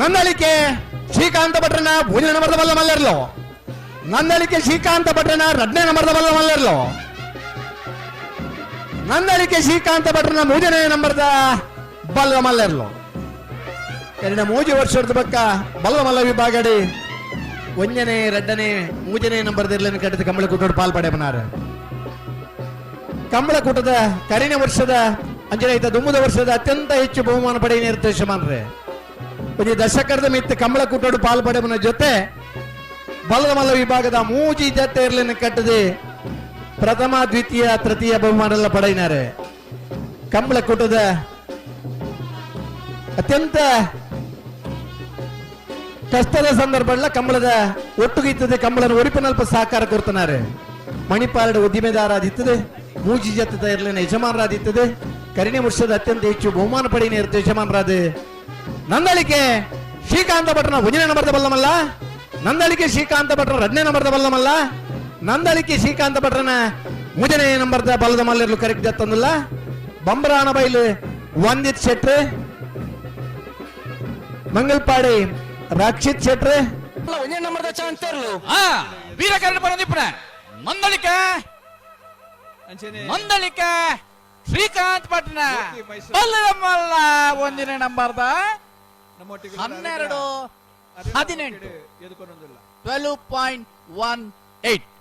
ನಂದಳಿಕೆ ಶ್ರೀಕಾಂತ ಭಟ್ರನ ಮೂರನೇ ನಂಬರ್ದ ಬಲ್ಲ ಮಲ್ಲರ್ಲು. ನಂದಳಿಕೆ ಶ್ರೀಕಾಂತ ಭಟ್ರನ 2ನೇ ನಂಬರ್ದ ಬಲ್ಲ ಮಲ್ಲರ್ಲು. ನಂದಳಿಕೆ ಶ್ರೀಕಾಂತ ಭಟ್ರನ 3ನೇ ನಂಬರ್ದ ಬಲ್ಲ ಮಲ್ಲರ್ಲು. 2 ವರ್ಷದ ಬಕ್ಕ ಬಲ್ಲ ಮಲ್ಲ ವಿಭಾಗಡಿ 1ನೇ 2ನೇ 3ನೇ ನಂಬರ್ದ ಇರ್ಲೇನು ಕಟ್ಟಿದ ಕಂಬಳ ಕೂಟೋಡು ಪಾಲ್ಪಡೆ ಬನಾರ. ಕಂಬಳ ಕೂಟದ ಕರಿನ ವರ್ಷದ ಅಂಜನೈತ ದುಮ್ಮದ ವರ್ಷದ ಅತ್ಯಂತ ಹೆಚ್ಚು ಬಹುಮಾನ ಪಡೆಯ ನಿರ್ದೇಶಮಾನ್ರೆ ಒಂದು ದಶಕದ ಮಿತ್ತ ಕಂಬಳ ಕೂಟೋಡು ಪಾಲ್ಪಡೆಬನ ಜೊತೆ ಬಲದ ಮಲ್ಲ ವಿಭಾಗದ 3 ಜತೆ ಇರ್ಲೇನು ಕಟ್ಟದೆ ಪ್ರಥಮ ದ್ವಿತೀಯ ತೃತೀಯ ಬಹುಮಾನ ಎಲ್ಲ ಪಡೆಯಿನಾರೆ. ಕಂಬಳ ಕೂಟದ ಅತ್ಯಂತ ಕಷ್ಟದ ಸಂದರ್ಭ ಕಂಬಳದ ಒಟ್ಟುಗಿತ್ತದೆ ಕಂಬಳನ ಒರಿಪಿನಲ್ಪ ಸಹಕಾರ ಕೊಡ್ತಾನೆ. ಮಣಿಪಾಲದ ಉದ್ದಿಮೆದಾರಾದಿತ್ತದೆ 3 ಜತೆ ಇರ್ಲೇನ ಯಜಮಾನರಾದಿತ್ತದೆ. ಕರಿನೆ ವರ್ಷದ ಅತ್ಯಂತ ಹೆಚ್ಚು ಬಹುಮಾನ ಪಡೆಯ ಯಜಮಾನರಾದ ನಂದಳಿಕೆ ಶ್ರೀಕಾಂತ ಭಟ್ರನ 1ನೇ ನಂಬರ್ದ ಬಲ್ಲಮಲ್ಲ. ನಂದಳಿಕೆ ಶ್ರೀಕಾಂತ ಭಟ್ರ 2ನೇ ನಂಬರ್ದ ಬಲ್ಲಮಲ್ಲ. ನಂದಳಿಕೆ ಶ್ರೀಕಾಂತ ಭಟ್ರನ 3ನೇ ನಂಬರ್ದ ಬಲ್ಲದ ಮಲ್ಲರ್ಲು ಕರೆಕ್ಟ್ ತಂದಿಲ್ಲ. ಬಂಬರಾಣ ಬೈಲು ವಂದಿತ್ ಶೆಟ್ರೆ, ಮಂಗಲ್ಪಾಡಿ ರಕ್ಷಿತ್ ಶೆಟ್ರೆ 1ನೇ ನಂಬರ್ದ ಚಾನ್ಸ್ ತರಲು ವೀರಕರಣ ಬಂದಿಪ್ಪನ ಮಂದಳಿಕೆ ಶ್ರೀಕಾಂತ್ ಭಟ್ನ ಬಲ್ಲದ ಮಲ್ಲ 1ನೇ ನಂಬರ್ದ 12-18 12.18